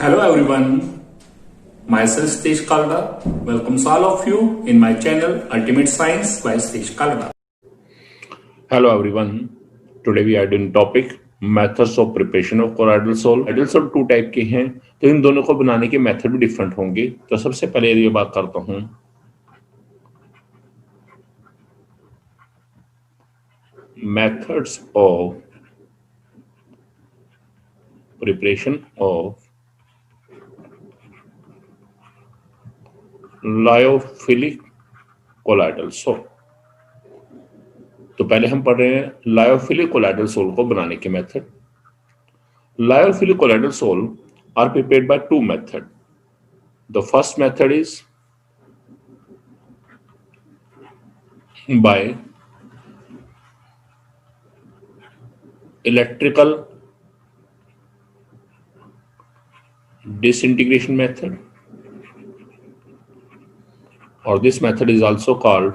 Hello everyone, myself Satish Kalda welcomes all of you in my channel Ultimate Science by Satish Kalda. Hello everyone. Today we are doing topic methods of preparation of colloidal salt. Colloidal salt two type के हैं, तो इन दोनों को बनाने के method भी different होंगे। तो सबसे पहले ये बात करता हूँ methods of preparation of lyophilic colloidal salt। तो पहले हम पढ़ रहे हैं lyophilic colloidal salt को बनाने के method. Lyophilic colloidal salt are prepared by two methods. The first method is by electrical disintegration method, or this method is also called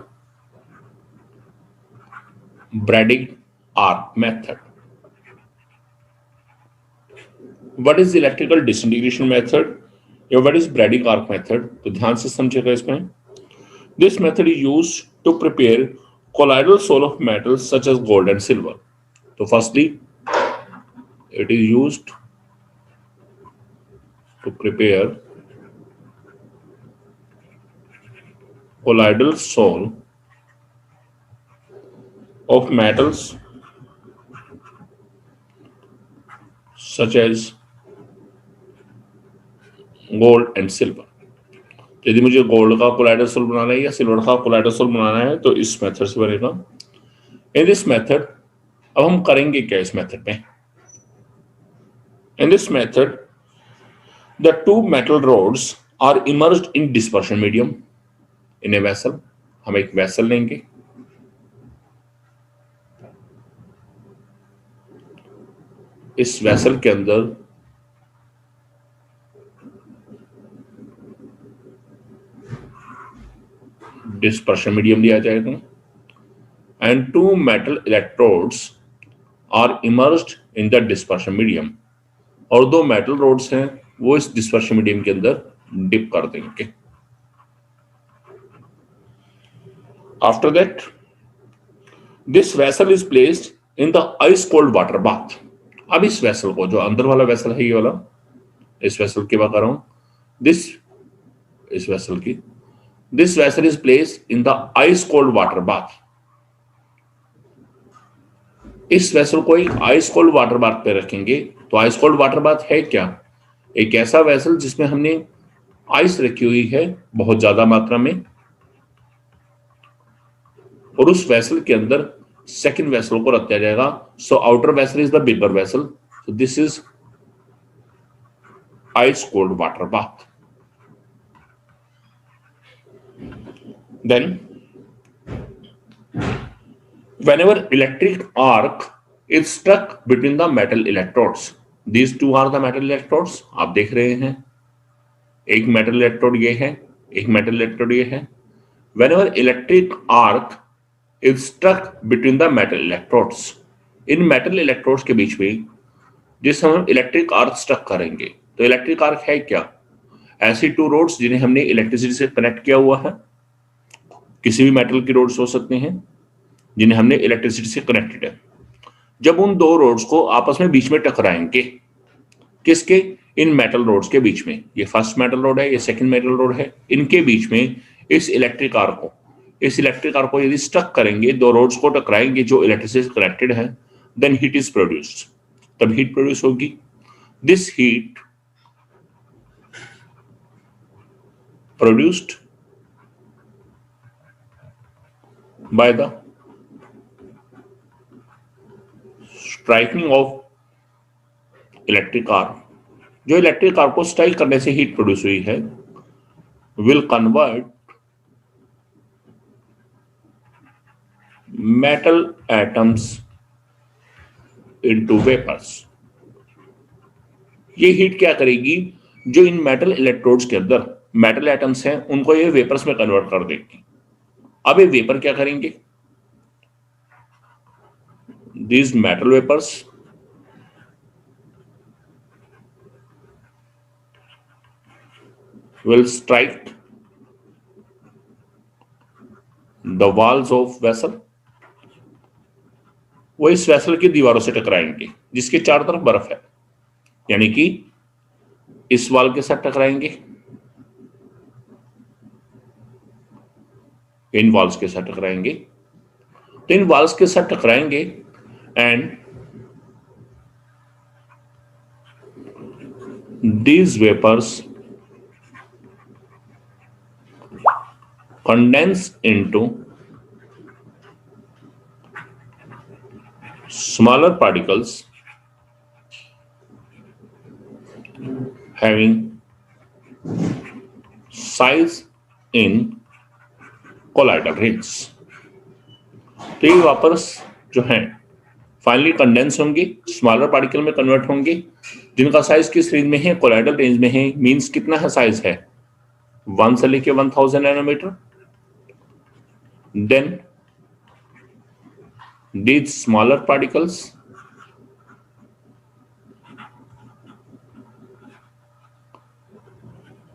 Bragg arc method. What is the electrical disintegration method या what is Bragg arc method? तो ध्यान से समझिएगा इसमें। This method is used to prepare colloidal salt of metals such as gold and silver. तो firstly, it is used to prepare colloidal salt of metals such as gold and silver. यदि मुझे gold का colloidal salt बनाना है या silver का colloidal salt बनाना है तो इस मेथड से बनेगा। इन दिस मेथड अब हम करेंगे क्या इस मेथड में? In this method the two metal rods are immersed in dispersion medium in a vessel. हम एक वेसल लेंगे, इस वेसल के अंदर डिस्पर्शन मीडियम दिया जाएगा and two metal electrodes are immersed in the dispersion medium, और दो मेटल रोड्स हैं वो इस डिस्पर्शन मीडियम के अंदर डिप कर देंगे। After that this vessel is placed in the ice cold water bath. अब इस वेसल को, जो अंदर वाला वेसल है ये वाला, इस वेसल की बात कर रहा हूं, इस वेसल की, this vessel is placed in the ice cold water bath. इस वेसल को एक आइस कोल्ड वाटर बाथ पे रखेंगे। तो आइस कोल्ड वाटर बाथ है क्या? एक ऐसा वेसल जिसमें हमने आइस रखी हुई है बहुत ज्यादा मात्रा में, और उस वेसल के अंदर सेकंड वेसल को रख दिया जाएगा। So outer vessel is the bigger vessel, so this is ice cold water bath. Then, whenever electric arc is struck between the metal electrodes, these two are the metal electrodes. आप देख रहे हैं, एक metal electrode ये है, एक metal electrode ये है। Whenever electric arc is struck between the metal electrodes, in metal electrodes के बीच में जिस हम electric arc struck करेंगे, तो electric arc है क्या? ऐसी टू रोड्स जिन्हें हमने इलेक्ट्रिसिटी से कनेक्ट किया हुआ है। किसी भी मेटल की रोड्स हो सकते हैं जिन्हें हमने इलेक्ट्रिसिटी से कनेक्टेड है। जब उन दो रोड्स को आपस में बीच में टकराएंगे, किसके? इन मेटल रोड्स के बीच में। ये फर्स्ट मेटल रोड है, ये सेकंड मेटल रोड है, इनके बीच में इस इलेक्ट्रिक आर्क को यदि स्टक करेंगे, दो रोड्स को टकराएंगे जो इलेक्ट्रिसिटी से कनेक्टेड है, देन हीट इज प्रोड्यूस्ड। तब हीट प्रोड्यूस होगी। This heat produced by the striking of electric arc, जो इलेक्ट्रिक आर्क को स्ट्राइक करने से हीट प्रोड्यूस हुई है, will convert metal atoms into vapors। ये हीट क्या करेगी? जो इन मेटल इलेक्ट्रोड्स के अंदर मेटल एटम्स हैं उनको ये वेपर्स में कन्वर्ट कर देगी। अब ये वेपर क्या करेंगे? These metal vapors will strike the walls of vessel, वो इस वेसल की दीवारों से टकराएंगे जिसके चारों तरफ बर्फ है, यानी कि इस वाल के साथ टकराएंगे, इन वॉल्स के साथ टकराएंगे, तो इन वॉल्स के साथ टकराएंगे and these vapors condense into smaller particles having size in colloidal rings. तो ये वेपर्स जो हैं फाइनली कंडेंस होंगे, स्मॉलर पार्टिकल में कन्वर्ट होंगे, जिनका साइज किस रेंज में है, कोलाइडल रेंज में है। मींस कितना है साइज है, 1 से लेके 1000 nanometre. Then these smaller particles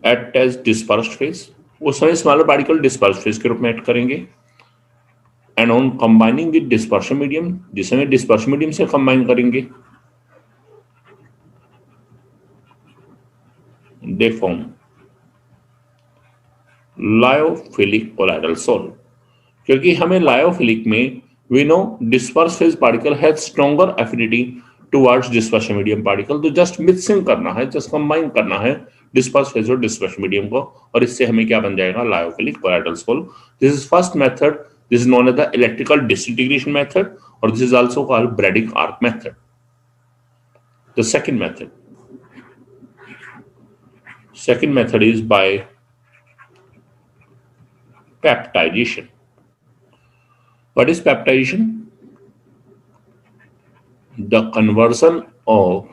act as dispersed phase, उस समय स्मॉलर पार्टिकल डिस्पर्स फेज के रूप में एक्ट करेंगे। And on combining with dispersion medium, जिस समय डिस्पर्शन मीडियम से कंबाइन करेंगे, they form lyophilic colloidal sol. क्योंकि हमें लायोफिलिक में we know disperse phase particle has stronger affinity towards dispersion medium particle, तो जस्ट मिक्सिंग करना है, जस्ट कंबाइन करना है डिस्पर्स फेज और डिस्पर्शन मीडियम को, और इससे हमें क्या बन जाएगा, lyophilic colloidal sol. This is first method, this is known as the electrical disintegration method, और this is also called Bredig arc method. The second method is by peptidation. What is peptidation? The conversion of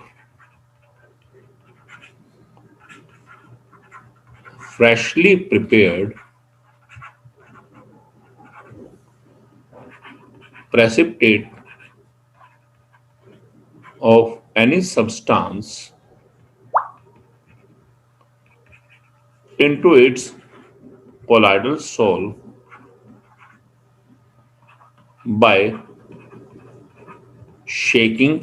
freshly prepared precipitate of any substance into its colloidal soul by shaking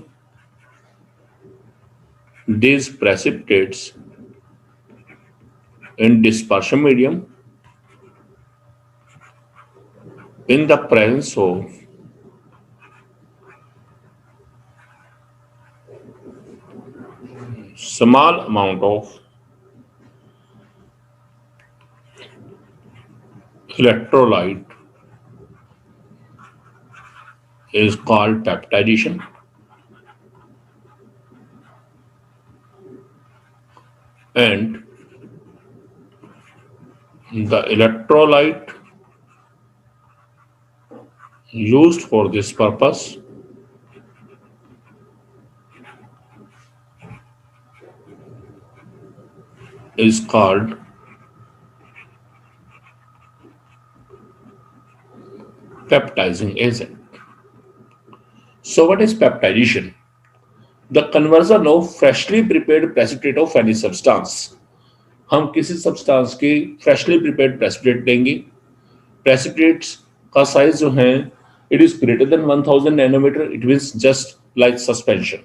these precipitates in dispersion medium in the presence of small amount of electrolyte is called peptidation. And the electrolyte used for this purpose is called peptizing agent. So what is peptidation? The conversion of freshly prepared precipitate of any substance. हम किसी substance की freshly prepared precipitate लेंगे, precipitates का size जो है it is greater than 1000 nanometre, it means just like suspension,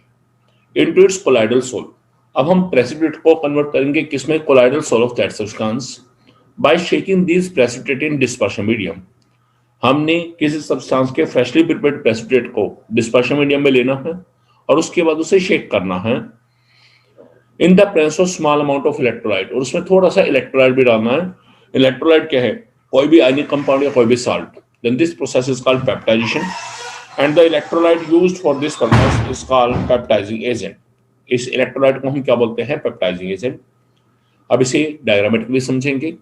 into its colloidal sol. अब हम precipitate को कन्वर्ट करेंगे किसमें, colloidal sol of that substance, by shaking this precipitate in dispersion medium. हमने किसी सब्सटेंस के फ्रेशली प्रिपेयर्ड प्रेसिपिटेट को dispersion medium में लेना है और उसके बाद उसे शेक करना है in the presence of small amount of electrolyte, और उसमें थोड़ा सा इलेक्ट्रोलाइट भी डालना है। इलेक्ट्रोलाइट क्या है, कोई भी आयनिक कंपाउंड या कोई भी salt. Then this process is called peptization and the electrolyte used for this purpose is called peptizing agent. इस इलेक्ट्रोलाइट को हम क्या बोलते हैं, पेप्टाइजिंग एजेंट। अब इसे डायग्रामेटिकली समझेंगे।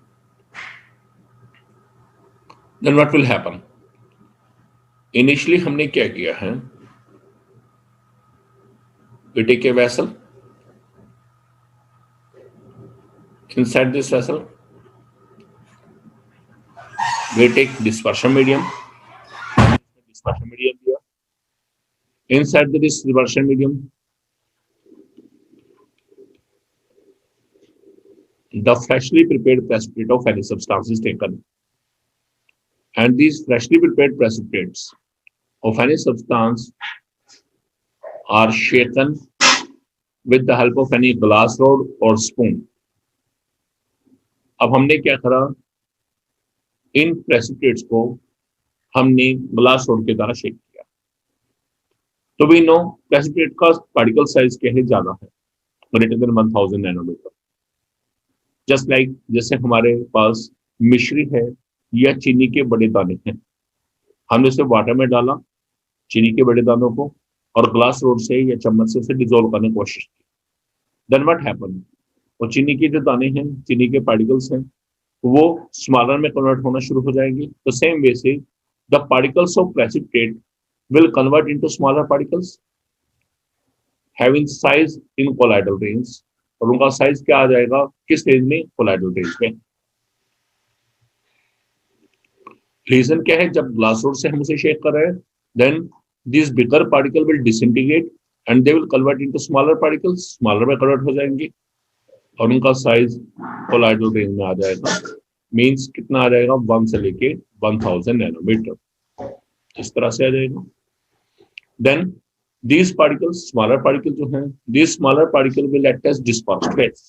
Then what will happen, initially हमने क्या किया है, we take a vessel, inside this vessel we take dispersion medium here, inside this dispersion medium the freshly prepared precipitate of any substance is taken, and these freshly prepared precipitates of any substance are shaken with the help of any glass rod or spoon. अब हमने क्या करा, इन precipitates को हमने glass rod के द्वारा shake किया, तो वी नो प्रेसिपिटेट का पार्टिकल साइज क्या है, ज्यादा है, greater than 1000 nanometre. Just like जैसे हमारे पास मिश्री है या चीनी के बड़े दाने हैं, हमने उसे वाटर में डाला, चीनी के बड़े दानों को, और ग्लास रोड से या चम्मच से उसे डिजोल्व करने की कोशिश की, देन व्हाट हैपन, वो चीनी के जो दाने हैं, चीनी के पार्टिकल्स हैं, वो स्मॉलर में कन्वर्ट होना शुरू हो जाएंगे। तो सेम वे से the particles of precipitate will convert into smaller particles having size in colloidal range, और उनका साइज क्या आ जाएगा, किस रेंज में, कोलाइडल रेंज में। रीजन क्या है, जब ग्लास रोड से हम उसे शेक कर रहे हैं, then this bigger particle will disintegrate and they will convert into smaller particles, smaller में कन्वर्ट हो जाएंगे और उनका साइज कोलाइडल रेंज में आ जाएगा। मींस कितना आ जाएगा, 1 से लेके 1000 नैनोमीटर, इस तरह से आ जाएगा। Then these particles, smaller particles जो हैं, these smaller particle will act as dispersed phase।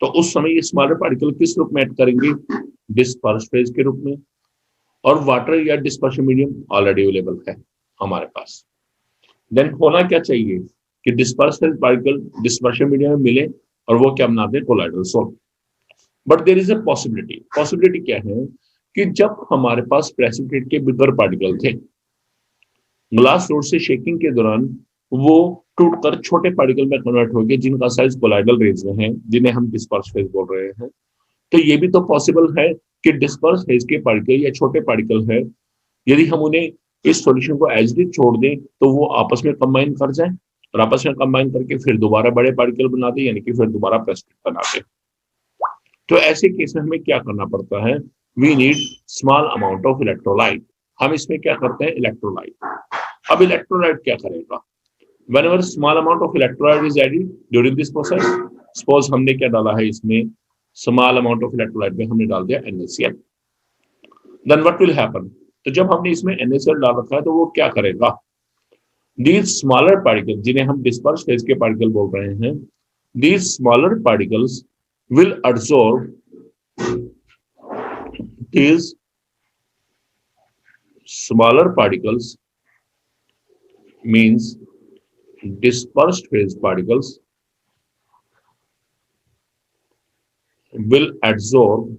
तो उस समय ये smaller particle किस रूप में act करेंगे, dispersed phase के रूप में, और वाटर या डिस्पर्शन मीडियम ऑलरेडी अवेलेबल है हमारे पास। देन होना क्या चाहिए कि disperse phase particle dispersion medium में मिले और वो क्या बनाते हैं, colloidal salt. But there is a possibility क्या है कि जब हमारे पास प्रेसिपिटेट के बिगर पार्टिकल थे, ग्लास रोड से शेकिंग के दौरान वो टूटकर छोटे पार्टिकल में कन्वर्ट हो गए, जिनका साइज कोलाइडल रेंज में है, जिन्हें हम डिस्पर्स फेज बोल रहे हैं। तो ये भी तो पॉसिबल है कि डिस्पर्स फेज के पार्टिकल या छोटे पार्टिकल है, यदि हम उन्हें इस सॉल्यूशन को एज इट छोड़ दें तो वो आपस में कंबाइन कर जाए, और आपस में कंबाइन करके फिर दोबारा बड़े पार्टिकल बना दे, यानी कि फिर दोबारा प्रेसिपिटेट बना दे। तो ऐसे केस में हमें क्या करना पड़ता है, we need small amount of electrolyte. हम इसमें क्या करते हैं, इलेक्ट्रोलाइट। अब इलेक्ट्रोलाइट क्या करेगा, whenever small amount of electrolyte is added during this process, suppose हमने क्या डाला है इसमें, small amount of electrolyte में हमने डाल दिया NaCl, then what will happen, तो जब हमने इसमें NaCl डाल रखा है तो वो क्या करेगा, these smaller particles जिन्हें हम dispersed phase के पार्टिकल बोल रहे हैं, these smaller particles will absorb these smaller particles means dispersed phase particles will absorb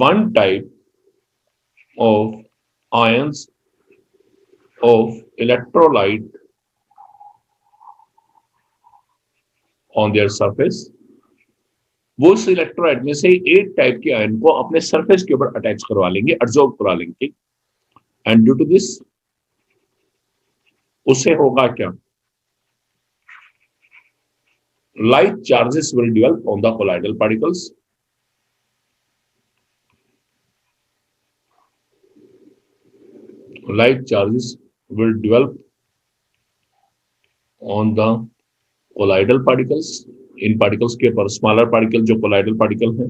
one type of ions of electrolyte on their surface। वो उस इलेक्ट्रोलाइट में से एक टाइप के आयन को अपने सरफेस के ऊपर अटैच करवा लेंगे, एब्जॉर्ब करवा लेंगे, एंड ड्यू टू दिस उससे होगा क्या, like charges will develop on the colloidal particles. Like charges will develop on the colloidal particles, इन पार्टिकल्स के ऊपर स्मॉलर पार्टिकल जो कोलाइडल पार्टिकल हैं,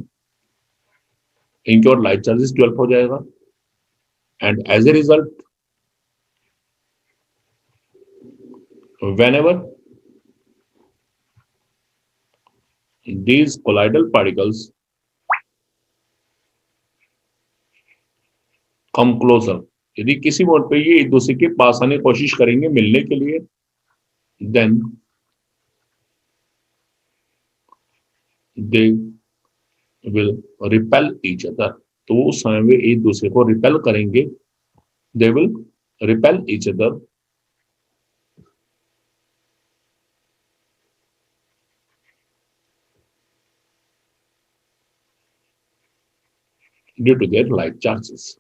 इनके और लाइट चार्जेस डेवलप हो जाएगा, and as a result whenever these colloidal particles come closer, यदि किसी मोड पे ये एक दूसरे के पास आने की कोशिश करेंगे मिलने के लिए, then they will repel each other। तो उस समय वे एक दूसरे को रिपेल करेंगे, they will repel each other due to their like charges.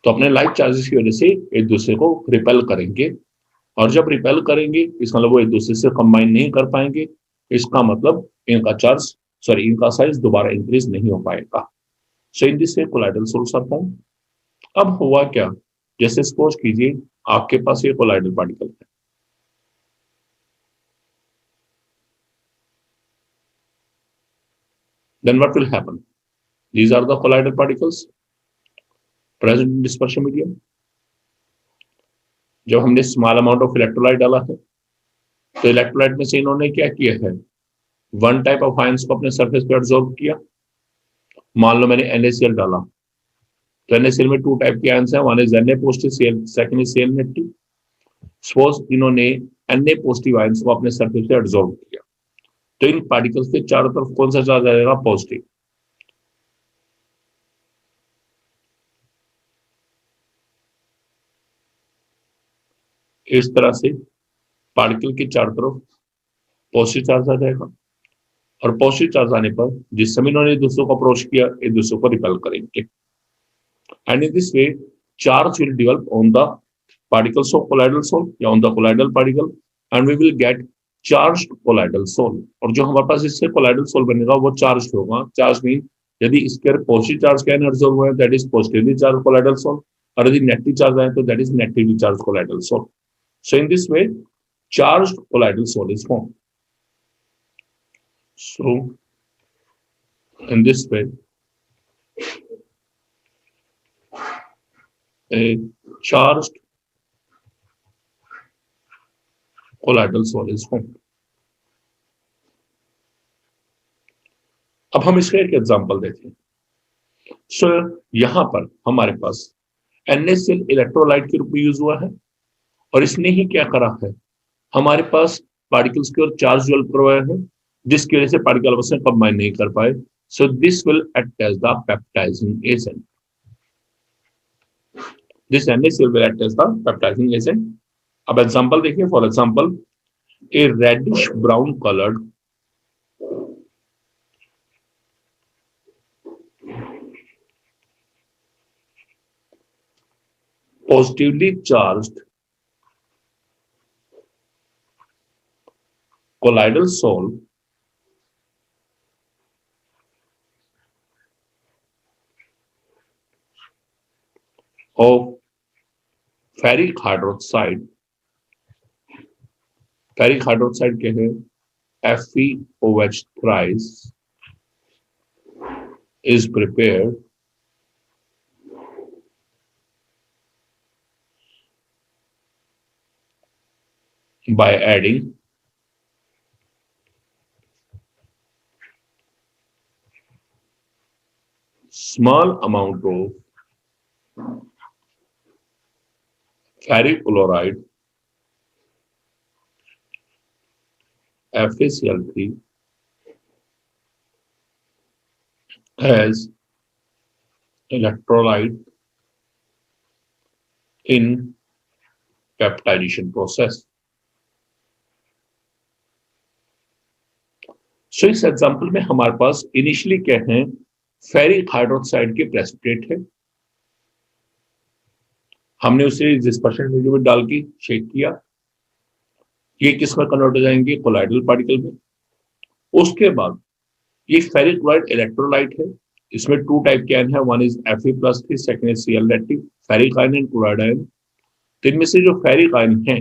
तो अपने लाइट चार्जेस की वजह से एक दूसरे को रिपेल करेंगे, और जब रिपेल करेंगे इसका मतलब वो एक दूसरे से कंबाइन नहीं कर पाएंगे, इसका मतलब इनका साइज दोबारा इंक्रीज नहीं हो पाएगा। So in this way colloidal solutes are form. अब हुआ क्या, जैसे सपोज कीजिए आपके पास ये कोलाइडल पार्टिकल है, then what will happen? These are the colloidal particles present in dispersion medium. जब हमने स्मॉल अमाउंट ऑफ इलेक्ट्रोलाइट डाला है तो इलेक्ट्रोलाइट में से इन्होंने क्या किया है, वन टाइप ऑफ आयंस को अपने सरफेस पे एब्जॉर्ब किया। मान लो मैंने NaCl डाला, तो NaCl में टू टाइप के आयंस हैं, one is Na positive, second is Cl negative. Suppose इन्होंने Na पॉजिटिव आयंस को अपने सरफेस पे एब्जॉर्ब किया, तो इन पार्टिकल्स के चारों तरफ कौन सा चार्ज आएगा? पॉजिटिव। इस तरह से पार्टिकल के चारों तरफ पॉजिटिव चार्ज आ जाएगा, और पॉजिटिव चार्ज आने पर जिस समय इन्होंने एक दूसरे को अप्रोच किया, एक दूसरे को रिपेल करेंगे, and in this way charge will develop on the particles of colloidal soul या on the colloidal particle, and we will get charged colloidal soul। और जो हमारे पास इससे colloidal soul बनेगा वो charged होगा। चार्ज मीन यदि इसके पॉजिटिव चार्ज का एब्जॉर्ब हुआ है, that is positively charge colloidal soul, और यदि नेगेटिव चार्ज आए तो that is negatively charge colloidal soul। So in this way charged colloidal soul is formed। So in this way a charged colloidal soul is formed। अब हम इसका एक example देखें। सो यहां पर हमारे पास NaCl इलेक्ट्रोलाइट के रूप में यूज हुआ है, और इसने ही क्या करा है, हमारे पास पार्टिकल्स की ओर चार्ज डेवलप करवाया है, जिसकी वजह से पार्टिकल आपस में कंबाइन नहीं कर पाए। So this will act as the peptizing agent. This NaCl will act as the peptidizing agent। अब एग्जांपल देखिए, for example a reddish brown coloured positively charged colloidal soul of ferric hydroxide, ferric hydroxide क्या है? FeOH thrice is prepared by adding small amount of ferric chloride FeCl3 as electrolyte in peptidation process। सो इस example में हमारे पास initially क्या है, ferric hydroxide के precipitate है, हमने उसे डिस्पर्शन मीडियम में डाल के शेक किया, ये किस में कन्वर्ट हो जाएंगे? कोलाइडल पार्टिकल में। उसके बाद ये फेरिक क्लोराइड इलेक्ट्रोलाइट है, इसमें टू टाइप के आयन है, one is Fe+3, second is Cl negative, ferric ion and chloride ion. तो इनमें से जो फेरिक आयन है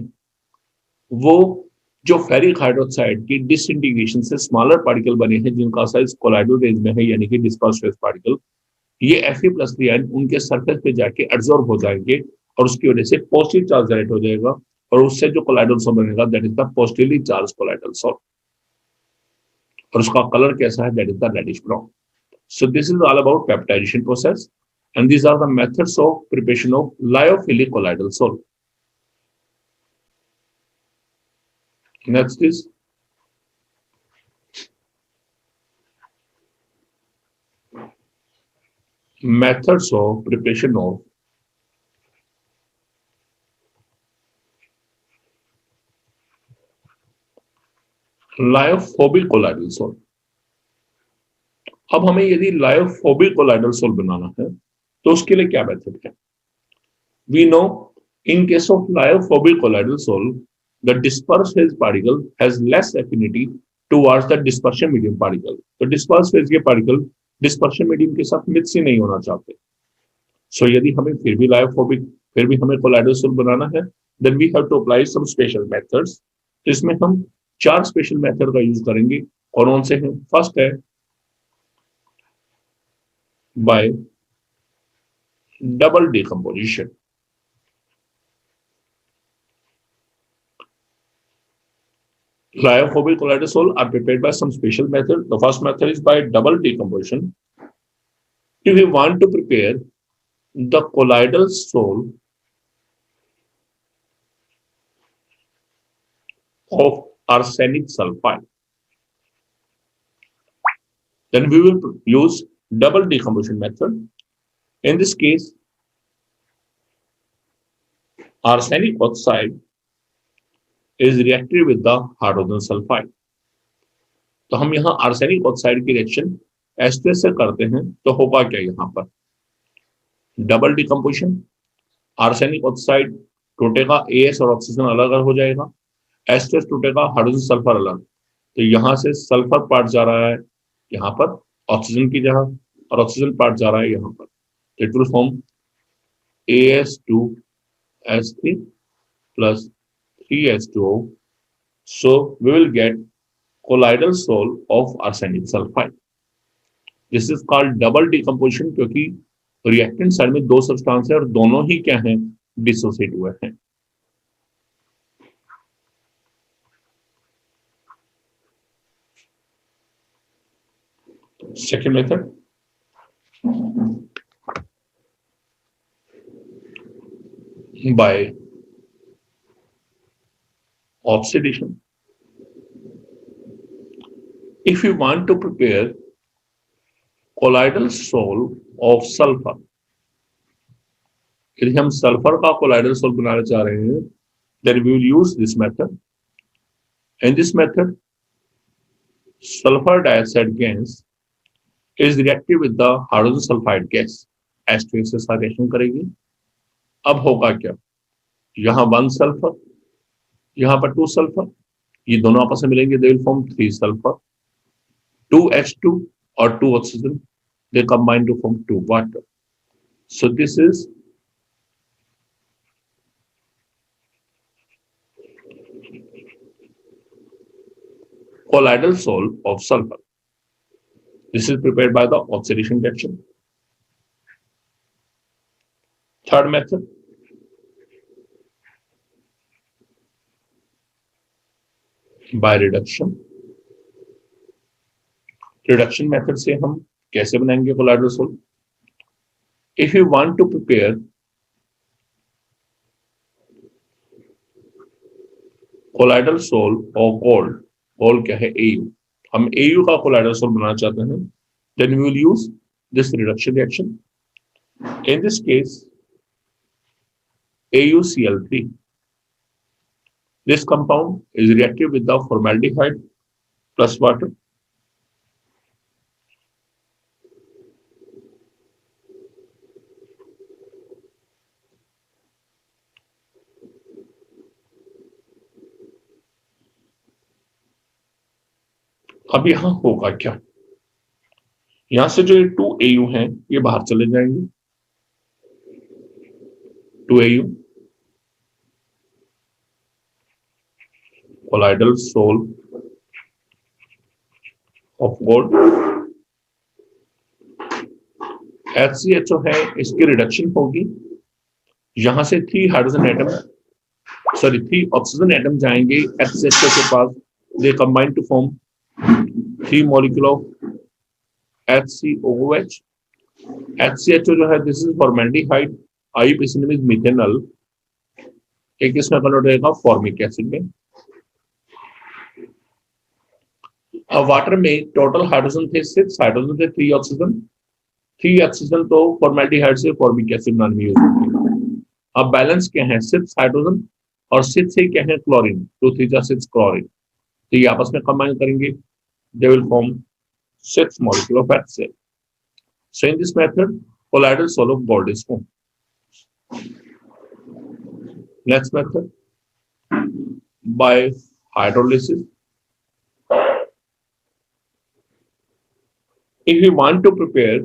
वो जो फेरिक हाइड्रोक्साइड की डिसइंटीग्रेशन से स्मॉलर पार्टिकल बने हैं, जिनका साइज कोलाइडल रेंज में है, यानी कि डिस्पर्स फेज पार्टिकल, ये Fe+3 आयन उनके सरफेस पे जाके एब्जॉर्ब हो जाएंगे, और उसकी वजह से पॉजिटिव चार्ज जनरेट हो जाएगा, और उससे जो कोलाइडल सोल बनेगा that is the positively charge colloidal sol, और उसका कलर कैसा है? That is the reddish brown. So this is all about peptization process, and these are the methods of preparation of lyophilic colloidal sol. Next is methods of preparation of lyophobic colloidal sol. अब हमें यदि lyophobic colloidal soul बनाना है तो उसके लिए क्या method है? We know in case of lyophobic colloidal sol the dispersed phase particle has less affinity towards the dispersion medium particle। तो dispersed phase के particle dispersion medium के साथ मिक्स ही नहीं होना चाहते। So यदि हमें फिर भी लायोफोबिक, फिर भी हमें कोलाइडल सोल बनाना है, then we have to apply some special methods। तो इसमें हम 4 स्पेशल मेथड का यूज करेंगे। कौन से हैं? फर्स्ट है by double decomposition. Lyophobic colloidal salt are prepared by some special method. The first method is by double decomposition. If we want to prepare the colloidal salt of arsenic sulfide, then we will use double decomposition method. In this case, arsenic oxide is reacted with the hydrogen sulphide. तो हम यहाँ arsenic oxide की reaction H2S से करते हैं, तो होगा क्या यहाँ पर डबल डिकम्पोजिशन. आर्सेनिक ऑक्साइड टूटेगा, AS और ऑक्सीजन अलग अलग हो जाएगा, H2S टूटेगा, हाइड्रोजन सल्फर अलग. तो यहाँ से सल्फर पार्ट जा रहा है यहाँ पर ऑक्सीजन की जगह, और ऑक्सीजन पार्ट जा रहा है यहाँ पर. It will form AS2S3 plus 3H2O. So we will get colloidal salt of arsenic sulfide. This is called double decomposition क्योंकि रिएक्टेंट साइड में दो सब्सटेंस है और दोनों ही क्या हैं, डिसोसिएट हुए हैं. Second method by oxidation. If you want to prepare colloidal salt of sulfur, यदि हम सल्फर का colloidal salt बनाना चाह रहे हैं, then we will use this method. In this method, sulfur dioxide gas is reacted with the hydrogen sulfide gas. H2S के साथ reaction करेगी. अब होगा क्या, यहाँ 1 सल्फर, यहाँ पर 2 सल्फर, ये दोनों आपस में मिलेंगे, they will form 3 sulphur, 2H2 और 2 oxygen, they combine to form 2 water. So this is colloidal salt of sulfur. This is prepared by the oxidation reaction. Third method, by reduction. Reduction method से हम कैसे बनाएंगे colloidal salt? If you want to prepare colloidal salt of gold, gold क्या है, AU, हम AU का colloidal salt बनाना चाहते हैं, then we will use this reduction reaction. In this case, AuCl3. This compound is reacted with the formaldehyde plus water. अब यहां होगा क्या, यहां से जो ये 2Au हैं ये बाहर चले जाएंगे. 2Au colloidal salt of gold. HCHO है, इसकी रिडक्शन होगी, यहां से 3 ऑक्सीजन एटम जाएंगे HCHO के पास, they combine to form 3 molecule of HCOOH. HCHO जो है, this is formaldehyde, IUPAC name is methanol, एक इसमें कन्वर्ट होगा फॉर्मिक एसिड में. अब वाटर में टोटल हाइड्रोजन थे 6, हाइड्रोजन थे 3 ऑक्सीजन, 3 ऑक्सीजन तो फॉर्मेल्डिहाइड से फॉर्मिक एसिड बनाने में यूज होती है. अब बैलेंस क्या है, 6 हाइड्रोजन और 6 से क्या है, क्लोरीन, 2 3 6 क्लोरीन, तो ये आपस में कंबाइन करेंगे, they will form 6 molecule of HCl. So in this method, colloidal salt of gold is formed. Next method, by hydrolysis. If we want to prepare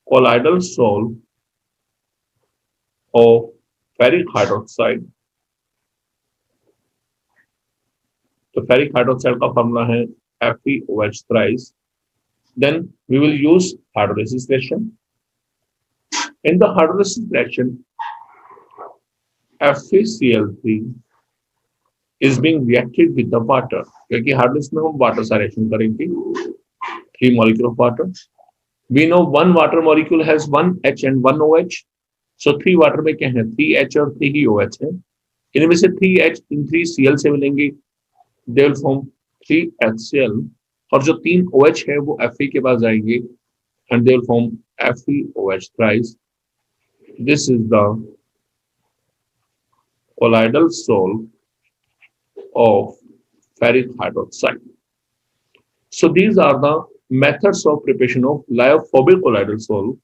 colloidal salt of ferric hydroxide, तो ferric hydroxide का formula है FeOH thrice. Then we will use hydrolysis reaction. In the hydrolysis reaction, FeCl3 is being reacted with the water. क्योंकि hydrolysis में हम water सा reaction करेंगे. 3 molecule of water. We know one water molecule has one H and one OH. So 3 water में क्या है? 3H और 3 ही OH है. इनमें से 3H इन 3Cl से मिलेंगे. They will form 3HCl. और जो 3 OH है वो Fe के पास जाएंगे and they will form FeOH thrice. This is the colloidal salt of ferric hydroxide. So these are the methods of preparation of lyophobic colloidal salt.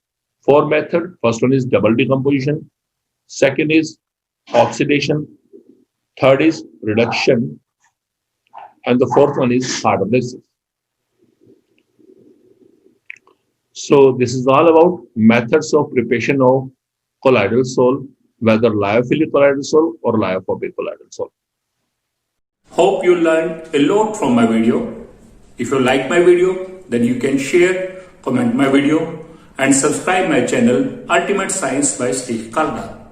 4 methods. First one is double decomposition. Second is oxidation. Third is reduction. And the fourth one is hydrolysis. So this is all about methods of preparation of colloidal salt, whether lyophilic colloidal salt or lyophobic colloidal salt. Hope you learned a lot from my video. If you like my video, then you can share, comment my video and subscribe my channel Ultimate Science by Steve Kalda.